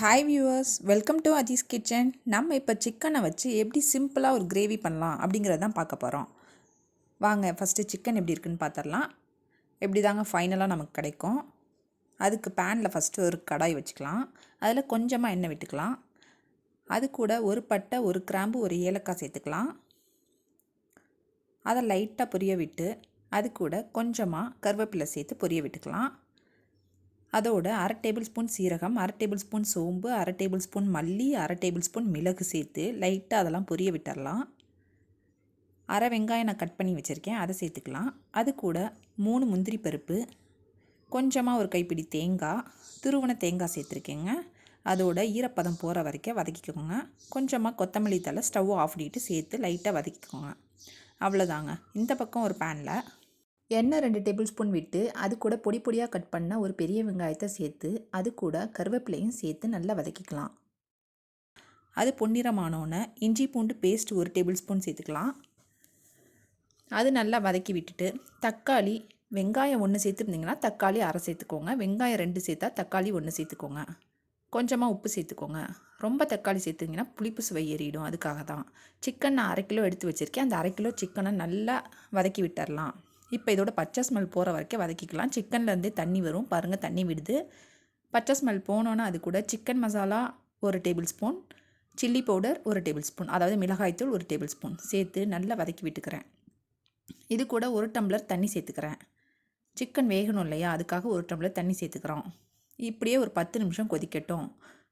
Hi viewers, welcome to Aziz kitchen. நம்ம இப்போ சிக்கனை வச்சு எப்படி சிம்பிளாக ஒரு கிரேவி பண்ணலாம் அப்படிங்கிறத தான் பார்க்க போகிறோம். வாங்க ஃபஸ்ட்டு சிக்கன் எப்படி இருக்குன்னு பார்த்துடலாம். எப்படி தாங்க ஃபைனலாக நமக்கு கிடைக்கும். அதுக்கு பேனில் ஃபஸ்ட்டு ஒரு கடாய் வச்சுக்கலாம். அதில் கொஞ்சமாக எண்ணெய் விட்டுக்கலாம். அது கூட ஒரு பட்டை, ஒரு கிராம்பு, ஒரு ஏலக்காய் சேர்த்துக்கலாம். அதை லைட்டாக பொரிய விட்டு அது கூட கொஞ்சமாக கருவேப்பிலை சேர்த்து பொரிய விட்டுக்கலாம். அதோட 1/2 டேபிள் ஸ்பூன் சீரகம், 1/2 டேபிள் ஸ்பூன் சோம்பு, 1/2 டேபிள் ஸ்பூன் மல்லி, 1/2 டேபிள் ஸ்பூன் மிளகு சேர்த்து லைட்டாக அதெல்லாம் பொரிய விட்டுடலாம். 1/2 வெங்காயம் நான் கட் பண்ணி வச்சுருக்கேன், அதை சேர்த்துக்கலாம். அது கூட 3 முந்திரி பருப்பு, கொஞ்சமாக ஒரு கைப்பிடி தேங்காய், துருவன தேங்காய் சேர்த்துருக்கேங்க. அதோட ஈரப்பதம் போகிற வரைக்கும் வதக்கிக்கோங்க. கொஞ்சமாக கொத்தமல்லி தழை ஸ்டவ் ஆஃப் பண்ணிவிட்டு சேர்த்து லைட்டாக வதக்கிக்கோங்க. அவ்வளோதாங்க. இந்த பக்கம் ஒரு பேனில் எண்ணெய் 2 டேபிள் ஸ்பூன் விட்டு அது கூட பொடி பொடியாக கட் பண்ண ஒரு பெரிய வெங்காயத்தை சேர்த்து அது கூட கருவேப்பிலையும் சேர்த்து நல்லா வதக்கிக்கலாம். அது பொன்னிறமானோன்னே இஞ்சி பூண்டு பேஸ்ட் 1 டேபிள் ஸ்பூன் சேர்த்துக்கலாம். அது நல்லா வதக்கி விட்டுட்டு தக்காளி, வெங்காயம் 1 சேர்த்துருந்தீங்கன்னா தக்காளி 1/2 சேர்த்துக்கோங்க. வெங்காயம் 2 சேர்த்தா தக்காளி 1 சேர்த்துக்கோங்க. கொஞ்சமாக உப்பு சேர்த்துக்கோங்க. ரொம்ப தக்காளி சேர்த்துங்கன்னா புளிப்பு சுவை ஏறிடும். அதுக்காக தான். சிக்கன் நான் 1/2 கிலோ எடுத்து வச்சுருக்கேன். அந்த 1/2 கிலோ சிக்கனை நல்லா வதக்கி விட்டுடலாம். இப்போ இதோட பச்சை ஸ்மெல் போகிற வரைக்கும் வதக்கிக்கலாம். சிக்கன்லேருந்தே தண்ணி வரும் பாருங்கள், தண்ணி விடுது. பச்சை ஸ்மெல் போனோன்னா அது கூட chicken masala 1 table spoon, chilli powder 1 table spoon, அதாவது மிளகாய்த்தூள் 1 டேபிள் ஸ்பூன் சேர்த்து நல்லா வதக்கி விட்டுக்கிறேன். இது கூட 1 டம்ளர் தண்ணி சேர்த்துக்கிறேன். சிக்கன் வேகணும் இல்லையா, அதுக்காக 1 டம்ளர் தண்ணி சேர்த்துக்கிறோம். இப்படியே ஒரு 10 நிமிஷம் கொதிக்கட்டும்.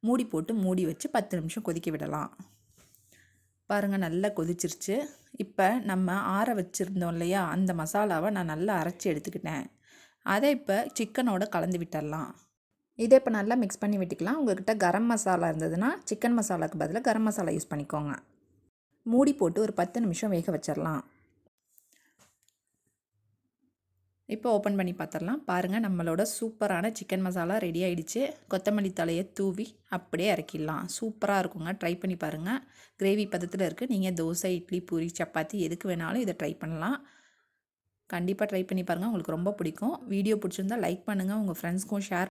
மூடி போட்டு மூடி வச்சு 10 நிமிஷம் கொதிக்க விடலாம். பாருங்கள், நல்லா கொதிச்சிருச்சு. இப்போ நம்ம ஆற வச்சுருந்தோம் இல்லையா, அந்த மசாலாவை நான் நல்லா அரைச்சி எடுத்துக்கிட்டேன். அதை இப்போ சிக்கனோட கலந்து விட்டுடலாம். இதை இப்போ நல்லா மிக்ஸ் பண்ணி விட்டுக்கலாம். உங்கள்கிட்ட கரம் மசாலா இருந்ததுன்னா சிக்கன் மசாலாவுக்கு பதிலாக கரம் மசாலா யூஸ் பண்ணிக்கோங்க. மூடி போட்டு ஒரு 10 நிமிஷம் வேக வச்சிடலாம். இப்போ ஓப்பன் பண்ணி பார்த்துடலாம். பாருங்கள், நம்மளோட சூப்பரான சிக்கன் மசாலா ரெடி ஆகிடுச்சு. கொத்தமல்லி தலையை தூவி அப்படியே இறக்கிடலாம். சூப்பராக இருக்குங்க. ட்ரை பண்ணி பாருங்கள். கிரேவி பதத்தில் இருக்குது. நீங்கள் தோசை, இட்லி, பூரி, சப்பாத்தி எதுக்கு வேணாலும் இதை ட்ரை பண்ணலாம். கண்டிப்பாக ட்ரை பண்ணி பாருங்கள். உங்களுக்கு ரொம்ப பிடிக்கும். வீடியோ பிடிச்சிருந்தால் லைக் பண்ணுங்கள். உங்கள் ஃப்ரெண்ட்ஸ்க்கும் ஷேர்